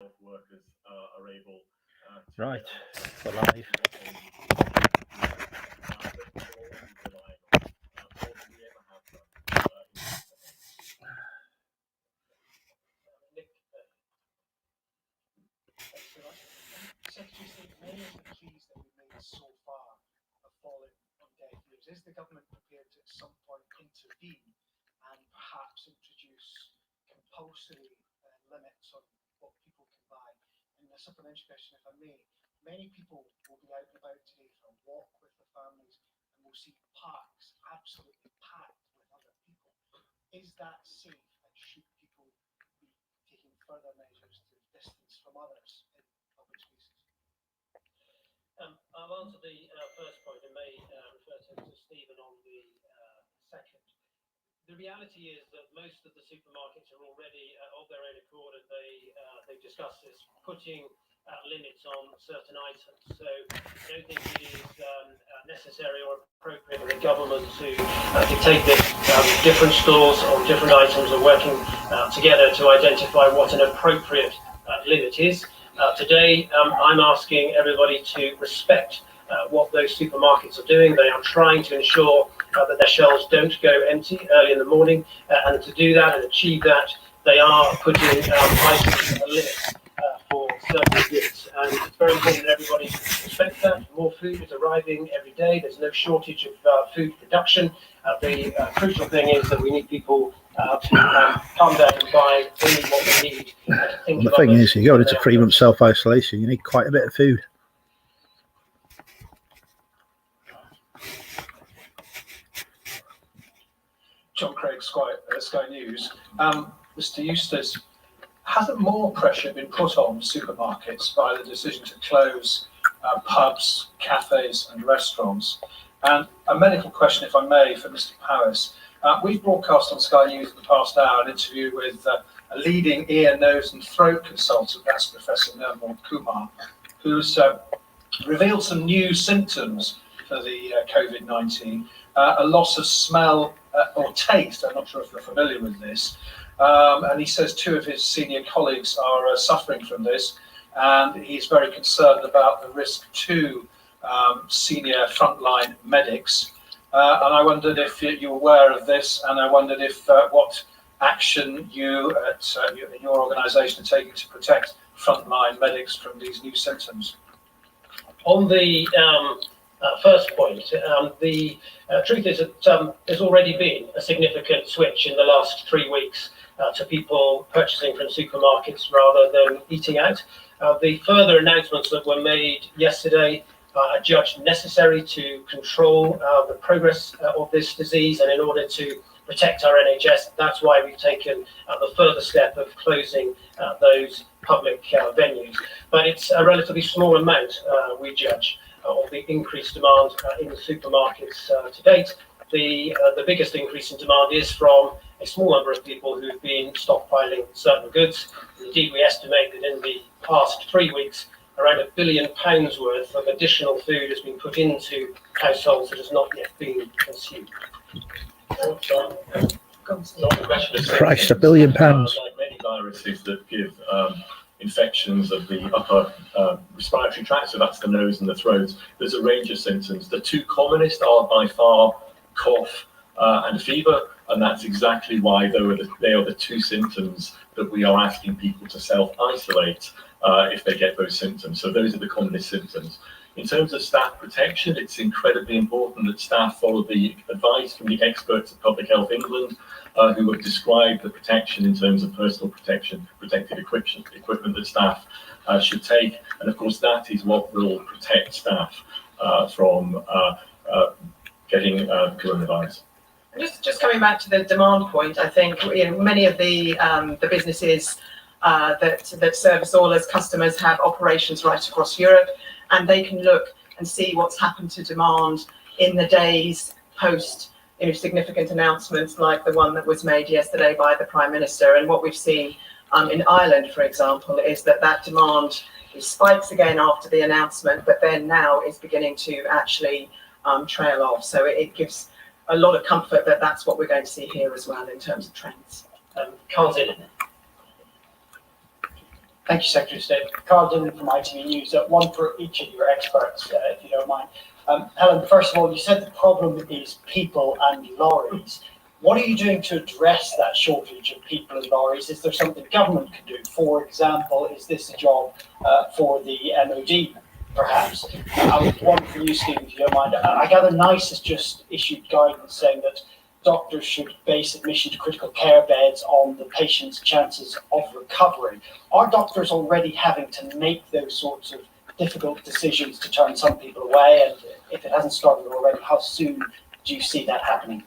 workers are able to Right, get we're live. Nick, thanks very much. Secretary of State, many of the pleas that we've made so far have fallen on deaf ears. Is the government prepared to at some point intervene and perhaps introduce compulsory limits on what people can buy? And a supplementary question, if I may, many people will be out and about today for a walk with their families and will see parks absolutely packed with other people. Is that safe, and should people be taking further measures to distance from others in public spaces? I'll answer the first point and may refer to Stephen on the second. The reality is that most of the supermarkets are already of their own accord, and they've discussed this, putting limits on certain items. So I don't think it is necessary or appropriate for the government to dictate this. Different stores on different items are working together to identify what an appropriate limit is. Today, I'm asking everybody to respect what those supermarkets are doing. They are trying to ensure that their shelves don't go empty early in the morning, and to do that and achieve that, they are putting items a limit for certain goods, and it's very important that everybody respect that. More food is arriving every day. There's no shortage of food production. The crucial thing is that we need people to calm down and buy only what they need. Well, the thing is, you go into 3 months self-isolation, you need quite a bit of food. John Craig, Sky News. Mr. Eustace, hasn't more pressure been put on supermarkets by the decision to close pubs, cafes and restaurants? And a medical question, if I may, for Mr. Powis. We've broadcast on Sky News in the past hour an interview with a leading ear, nose and throat consultant, that's Professor Nirmal Kumar, who's revealed some new symptoms for the COVID-19, a loss of smell or taste. I'm not sure if you're familiar with this. And he says 2 of his senior colleagues are suffering from this, and he's very concerned about the risk to senior frontline medics. And I wondered if you're aware of this, and I wondered if what action you at your organisation are taking to protect frontline medics from these new symptoms. On the first point, the truth is that there's already been a significant switch in the last 3 weeks to people purchasing from supermarkets rather than eating out. The further announcements that were made yesterday are judged necessary to control the progress of this disease, and in order to protect our NHS, that's why we've taken the further step of closing those public venues. But it's a relatively small amount, we judge, of the increased demand in the supermarkets to date. The biggest increase in demand is from a small number of people who've been stockpiling certain goods. Indeed, we estimate that in the past 3 weeks, around £1 billion worth of additional food has been put into households that has not yet been consumed. Christ, £1 billion. Like many viruses that give infections of the upper respiratory tract, so that's the nose and the throat, there's a range of symptoms. The 2 commonest are by far cough and fever, and that's exactly why they are the 2 symptoms that we are asking people to self-isolate if they get those symptoms. So those are the commonest symptoms. In terms of staff protection, it's incredibly important that staff follow the advice from the experts at Public Health England, who have described the protection in terms of personal protection, protective equipment that staff should take. And of course, that is what will protect staff from getting coronavirus. Just coming back to the demand point, I think many of the businesses that service all as customers have operations right across Europe, and they can look and see what's happened to demand in the days post significant announcements like the one that was made yesterday by the Prime Minister. And what we've seen in Ireland, for example, is that demand spikes again after the announcement, but then now is beginning to actually trail off. So it gives a lot of comfort that that's what we're going to see here as well in terms of trends. Thank you, Secretary of State. Carl Dillon from ITV News. One for each of your experts, if you don't mind. Helen, first of all, you said the problem is people and lorries. What are you doing to address that shortage of people and lorries? Is there something government can do? For example, is this a job for the MOD, perhaps? One for you, Stephen, if you don't mind. I gather NICE has just issued guidance saying that doctors should base admission to critical care beds on the patient's chances of recovery. Are doctors already having to make those sorts of difficult decisions to turn some people away? And if it hasn't started already, how soon do you see that happening?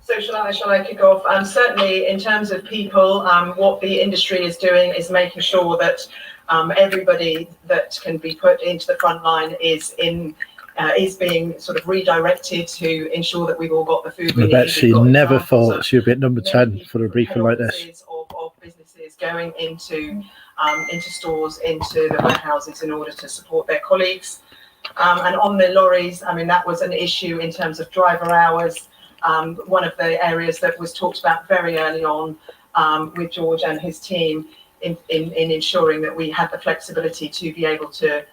So shall I kick off? Certainly in terms of people, what the industry is doing is making sure that everybody that can be put into the front line is being sort of redirected to ensure that we've all got the food we I need. bet she We've got never examples thought of she'd be at number 10 many for a briefing like this. head offices of businesses going into stores, into the warehouses in order to support their colleagues. And on the lorries, I mean, that was an issue in terms of driver hours. One of the areas that was talked about very early on with George and his team in ensuring that we had the flexibility to be able to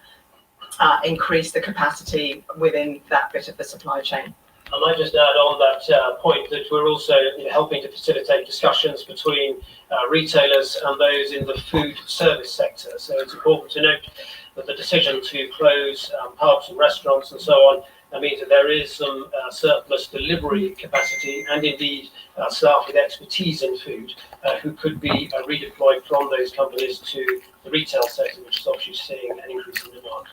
increase the capacity within that bit of the supply chain. I might just add on that point that we're also helping to facilitate discussions between retailers and those in the food service sector. So it's important to note that the decision to close pubs and restaurants and so on means that there is some surplus delivery capacity and indeed staff with expertise in food who could be redeployed from those companies to the retail sector, which is obviously seeing an increase in demand.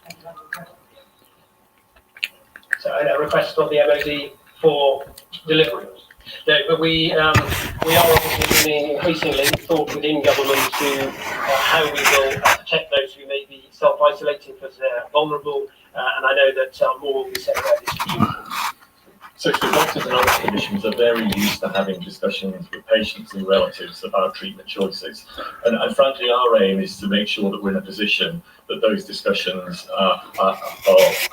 So a request from the MOD for delivery. No, but we are obviously doing increasingly thought within government to how we will protect those who may be self-isolating because they're vulnerable, and I know that more will be said about this in due course. So the doctors and other clinicians are very used to having discussions with patients and relatives about treatment choices. And frankly, our aim is to make sure that we're in a position that those discussions are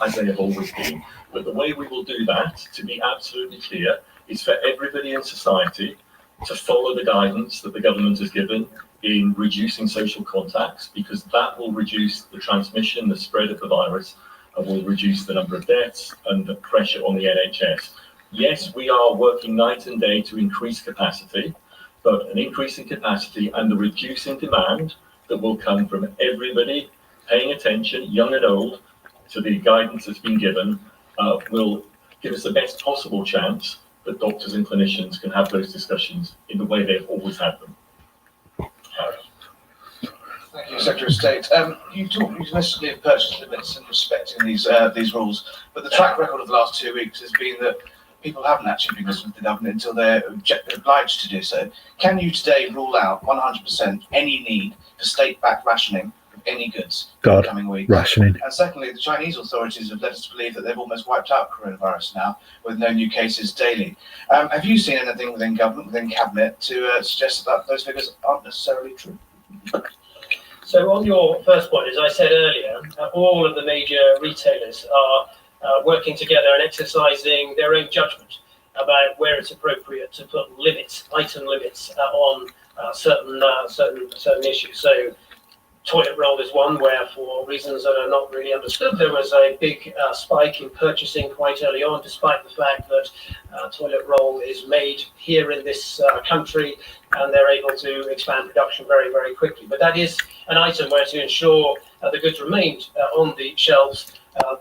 as they have always been. But the way we will do that, to be absolutely clear, is for everybody in society to follow the guidance that the government has given in reducing social contacts, because that will reduce the transmission, the spread of the virus, and will reduce the number of deaths and the pressure on the NHS. Yes, we are working night and day to increase capacity, but an increase in capacity and the reduce in demand that will come from everybody paying attention, young and old, to the guidance that's been given, will give us the best possible chance that doctors and clinicians can have those discussions in the way they've always had them. Thank you, Secretary of State. You listed of purchase limits and respecting these rules, but the track record of the last 2 weeks has been that people haven't actually been listening to the government until they're obliged to do so. Can you today rule out 100% any need for state-backed rationing of any goods in the coming weeks? Rationing. And secondly, the Chinese authorities have led us to believe that they've almost wiped out coronavirus now, with no new cases daily. Have you seen anything within government, within cabinet, to suggest that those figures aren't necessarily true? So on your first point, as I said earlier, all of the major retailers are working together and exercising their own judgment about where it's appropriate to put limits, item limits on certain issues. So toilet roll is one where, for reasons that are not really understood, there was a big spike in purchasing quite early on, despite the fact that toilet roll is made here in this country, and they're able to expand production very, very quickly. But that is an item where, to ensure the goods remained on the shelves,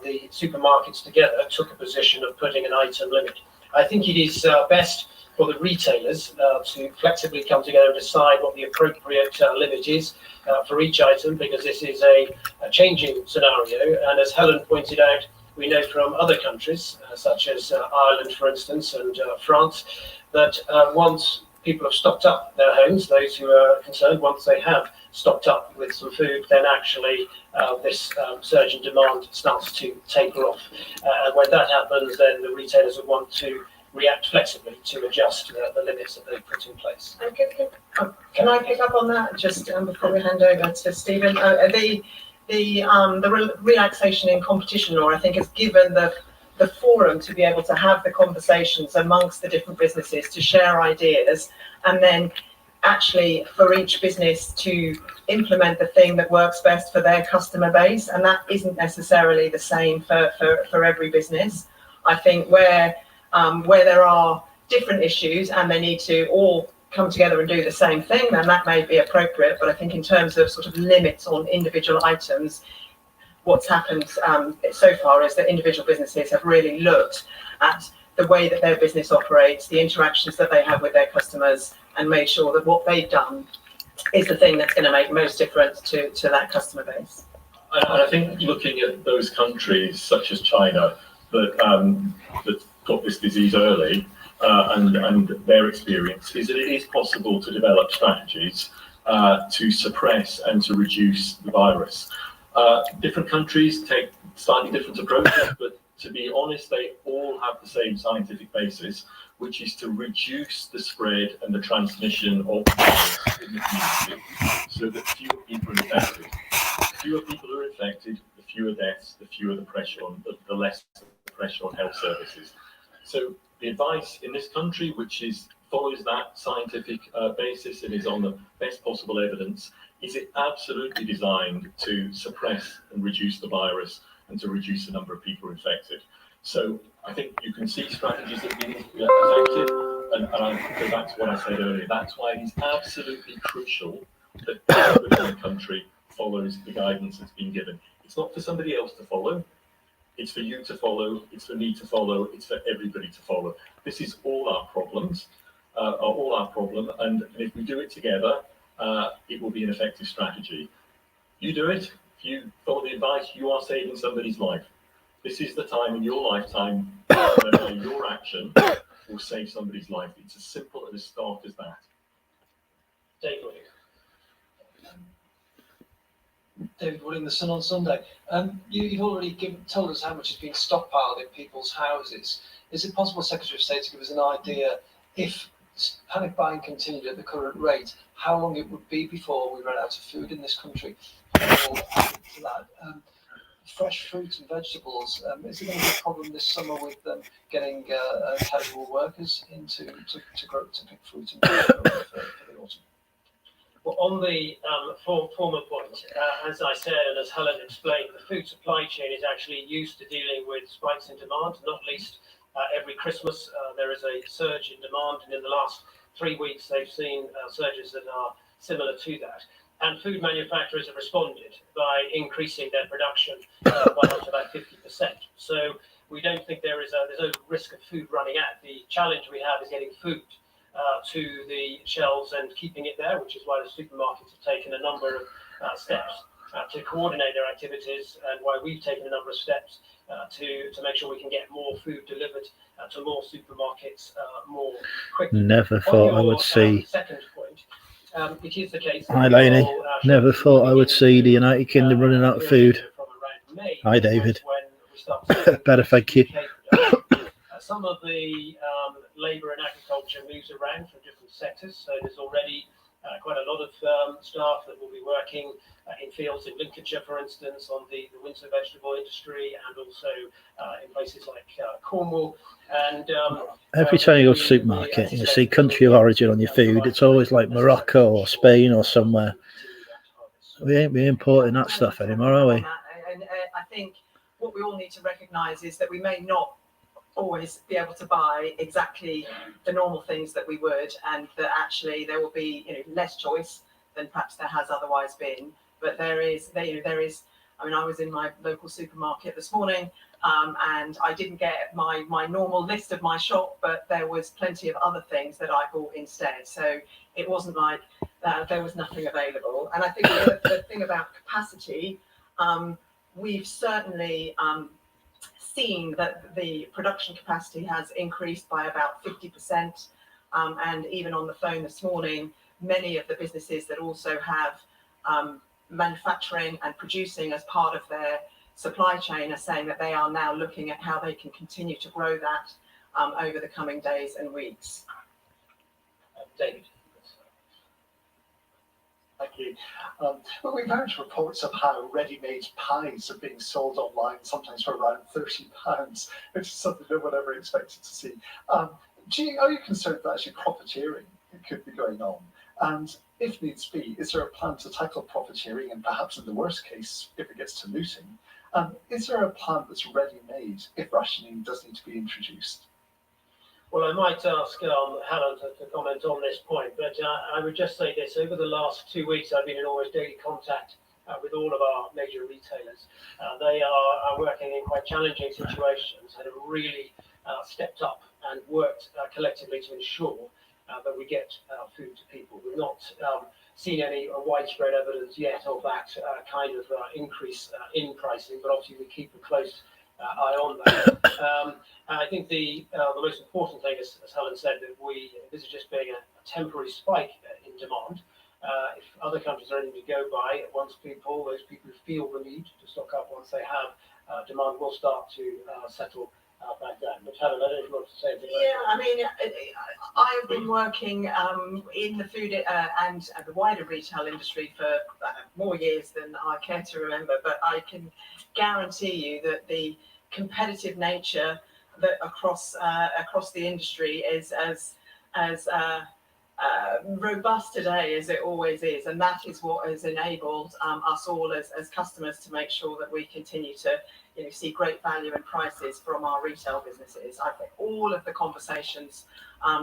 the supermarkets together took a position of putting an item limit. I think it is best for the retailers to flexibly come together and decide what the appropriate limit is for each item, because this is a changing scenario. And as Helen pointed out, we know from other countries, such as Ireland, for instance, and France, that once people have stocked up their homes, those who are concerned, once they have stocked up with some food, then actually this surge in demand starts to taper off. And when that happens, then the retailers would want to react flexibly to adjust the limits that they've put in place. Can I pick up on that just before we hand over to Stephen? The relaxation in competition law, I think, has given the forum to be able to have the conversations amongst the different businesses, to share ideas, and then actually for each business to implement the thing that works best for their customer base, and that isn't necessarily the same for every business. I think where there are different issues and they need to all come together and do the same thing, then that may be appropriate. But I think in terms of sort of limits on individual items, what's happened so far is that individual businesses have really looked at the way that their business operates, the interactions that they have with their customers, and made sure that what they've done is the thing that's going to make most difference to that customer base. And I think looking at those countries such as China that got this disease early, and their experience is that it is possible to develop strategies to suppress and to reduce the virus. Different countries take slightly different approaches, but to be honest, they all have the same scientific basis, which is to reduce the spread and the transmission of the virus in the community so that fewer people are infected. The fewer people who are infected, the fewer deaths, the less the pressure on health services. So the advice in this country, which follows that scientific basis and is on the best possible evidence, is it absolutely designed to suppress and reduce the virus and to reduce the number of people infected. So I think you can see strategies that have been effective, and I go back to what I said earlier. That's why it is absolutely crucial that everybody in the country follows the guidance that's been given. It's not for somebody else to follow. It's for you to follow, it's for me to follow, it's for everybody to follow. This is all our problems, and if we do it together, it will be an effective strategy. You do it, if you follow the advice, you are saving somebody's life. This is the time in your lifetime where your action will save somebody's life. It's as simple and as stark as that. David Wooding, The Sun on Sunday. You've already told us how much has been stockpiled in people's houses. Is it possible, Secretary of State, to give us an idea, if panic buying continued at the current rate, how long it would be before we ran out of food in this country? To that, fresh fruit and vegetables, is it going to be a problem this summer with getting casual workers in to pick fruit and vegetables for the autumn? Well, on the former point, as I said, and as Helen explained, the food supply chain is actually used to dealing with spikes in demand, not least every Christmas. There is a surge in demand, and in the last 3 weeks, they've seen surges that are similar to that. And food manufacturers have responded by increasing their production by up to about 50%. So we don't think there's no risk of food running out. The challenge we have is getting food to the shelves and keeping it there, which is why the supermarkets have taken a number of steps to coordinate their activities, and why we've taken a number of steps to make sure we can get more food delivered to more supermarkets more quickly. Never thought I would see. Second point, it is the case. Hi, Lainey. Never thought I would see the United Kingdom running out of food. Hi, David. Better, thank you. Some of the labour and agriculture moves around from different sectors, so there's already quite a lot of staff that will be working in fields in Lincolnshire, for instance, on the winter vegetable industry, and also in places like Cornwall. And every time you go to the supermarket, you see country of origin on your food. It's always like Morocco or Spain or somewhere. We ain't be importing that stuff anymore, are we? And I think what we all need to recognise is that we may not always be able to buy exactly the normal things that we would, and that actually there will be less choice than perhaps there has otherwise been. But there is. I mean, I was in my local supermarket this morning, and I didn't get my normal list of my shop, but there was plenty of other things that I bought instead. So it wasn't like there was nothing available. And I think the thing about capacity, we've certainly seen that the production capacity has increased by about 50%. And even on the phone this morning, many of the businesses that also have manufacturing and producing as part of their supply chain are saying that they are now looking at how they can continue to grow that over the coming days and weeks. David. Thank you. Well, we've heard reports of how ready-made pies are being sold online, sometimes for around £30, which is something no one ever expected to see. Are you concerned that actually profiteering could be going on? And if needs be, is there a plan to tackle profiteering and perhaps in the worst case, if it gets to looting, is there a plan that's ready-made if rationing does need to be introduced? Well, I might ask Helen to comment on this point, but I would just say this. Over the last 2 weeks, I've been in almost daily contact with all of our major retailers. They are working in quite challenging situations and have really stepped up and worked collectively to ensure that we get food to people. We've not seen any widespread evidence yet of that kind of increase in pricing, but obviously we keep a close eye on that. I think the most important thing, as Helen said, that this is just being a temporary spike in demand. If other countries are anything to go by, once those people feel the need to stock up once they have, demand will start to settle back down. But Helen, I don't know if you want to say anything. Yeah, I mean, I have been working in the food and the wider retail industry for more years than I care to remember, but I can guarantee you that the competitive nature that across the industry is as robust today as it always is, and that is what has enabled us all as customers to make sure that we continue to see great value and prices from our retail businesses. I think all of the conversations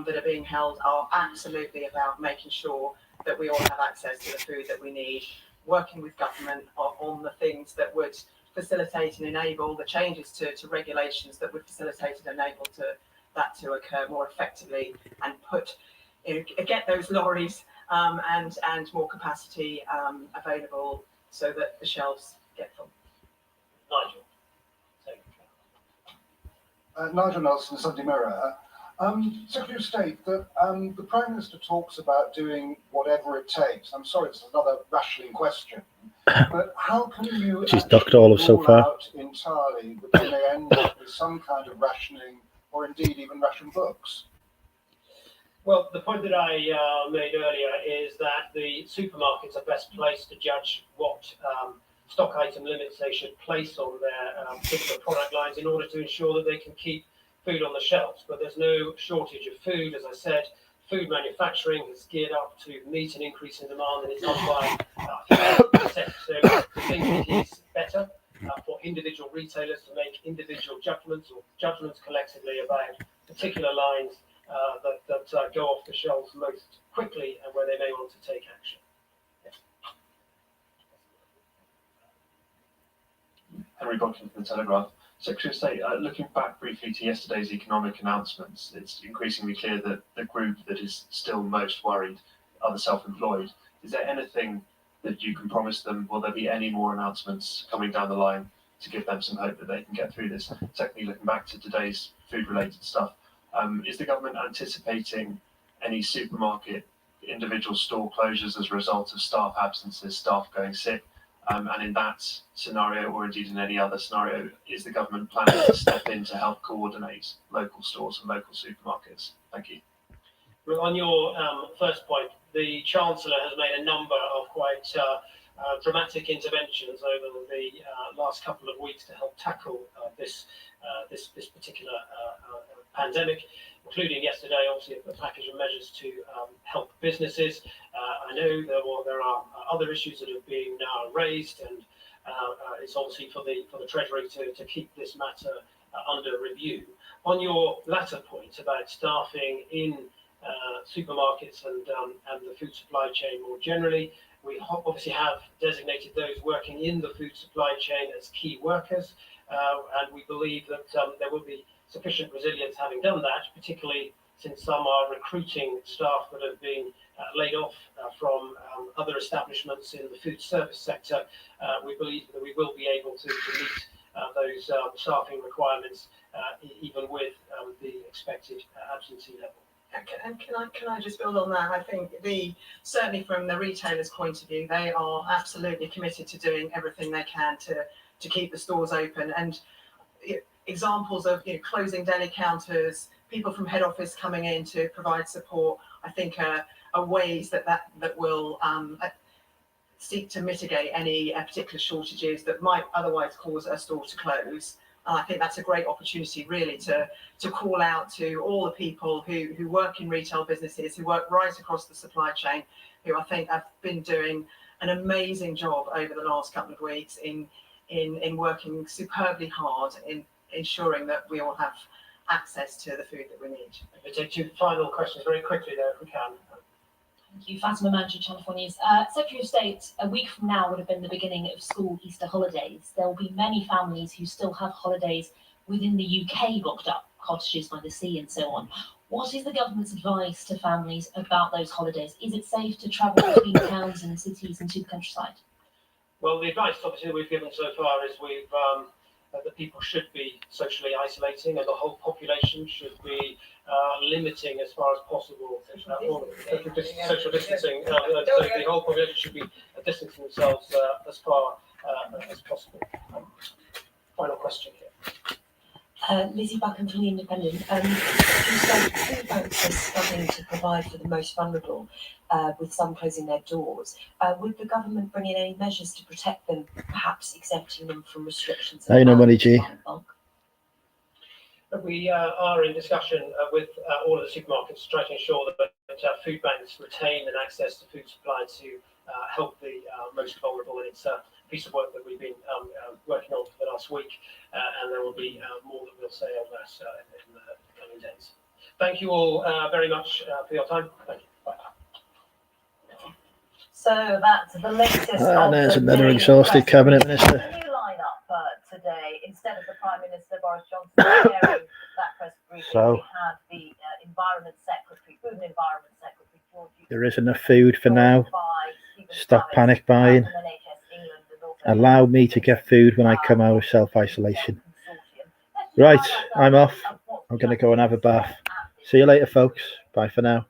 that are being held are absolutely about making sure that we all have access to the food that we need, working with government on the things that would facilitate and enable the changes to regulations that would facilitate and enable that to occur more effectively and get those lorries and more capacity available so that the shelves get full. Nigel. Nigel Nelson, Sunday Mirror. Secretary of State, the Prime Minister talks about doing whatever it takes. I'm sorry, it's another rationing question, but how can you She's ducked all of so rule far out entirely that we may end up with some kind of rationing or indeed even ration books? Well, the point that I made earlier is that the supermarkets are best placed to judge what stock item limits they should place on their particular product lines in order to ensure that they can keep food on the shelves. But there's no shortage of food. As I said, food manufacturing has geared up to meet an increase in demand, and it's up by 50%. So I think it is better for individual retailers to make individual judgments collectively about particular lines that go off the shelves most quickly and where they may want to take action. Henry Bodkin from the Telegraph. Secretary of State, looking back briefly to yesterday's economic announcements, it's increasingly clear that the group that is still most worried are the self-employed. Is there anything that you can promise them? Will there be any more announcements coming down the line to give them some hope that they can get through this? Secondly, looking back to today's food-related stuff, is the government anticipating any supermarket individual store closures as a result of staff absences, staff going sick? And in that scenario, or indeed in any other scenario, is the government planning to step in to help coordinate local stores and local supermarkets? Thank you. Well, on your first point, the Chancellor has made a number of quite dramatic interventions over the last couple of weeks to help tackle this particular pandemic, including yesterday, obviously, a package of measures to help businesses. I know there are other issues that have been raised, and it's obviously for the Treasury to keep this matter under review. On your latter point about staffing in supermarkets and the food supply chain more generally, we obviously have designated those working in the food supply chain as key workers, and we believe that there will be sufficient resilience having done that, particularly since some are recruiting staff that have been laid off from other establishments in the food service sector. We believe that we will be able to meet those staffing requirements even with the expected absentee level. And can I just build on that? I think certainly from the retailer's point of view, they are absolutely committed to doing everything they can to keep the stores open. And examples of closing deli counters, people from head office coming in to provide support, I think are ways that will seek to mitigate any particular shortages that might otherwise cause a store to close. And I think that's a great opportunity really to call out to all the people who work in retail businesses, who work right across the supply chain, who I think have been doing an amazing job over the last couple of weeks in working superbly hard in ensuring that we all have access to the food that we need. We'll take two final questions very quickly there, if we can. Thank you. Fatima Manji, Channel 4 News. Secretary of State, a week from now would have been the beginning of school Easter holidays. There will be many families who still have holidays within the UK booked up, cottages by the sea and so on. What is the government's advice to families about those holidays? Is it safe to travel between towns and cities and to the countryside? Well, the advice obviously that we've given so far is that people should be socially isolating, and the whole population should be limiting as far as possible social distancing. So the whole population should be distancing themselves as far as possible. Final question here. Lizzie Buchan from The Independent. You say food banks are struggling to provide for the most vulnerable, with some closing their doors. Would the government bring in any measures to protect them, perhaps exempting them from restrictions? Hey, no money, G. We are in discussion with all of the supermarkets to try to ensure that food banks retain and access to food supply to help the most vulnerable, and it's a piece of work that we've been working on for the last week, and there will be more that we'll say on that in the coming days. Thank you all very much for your time. Thank you. Bye. So that's the latest. There's another exhausted cabinet minister. New lineup today. Instead of the Prime Minister Boris Johnson chairing that press briefing, So, we had the Environment Secretary, Food and Environment Secretary George. there is enough food for now. by Stephen Stop Travis panic buying. from NHS England and also Allow me to get food when I come out of self-isolation. Right, I'm off. I'm going to go and have a bath. See you later, folks. Bye for now.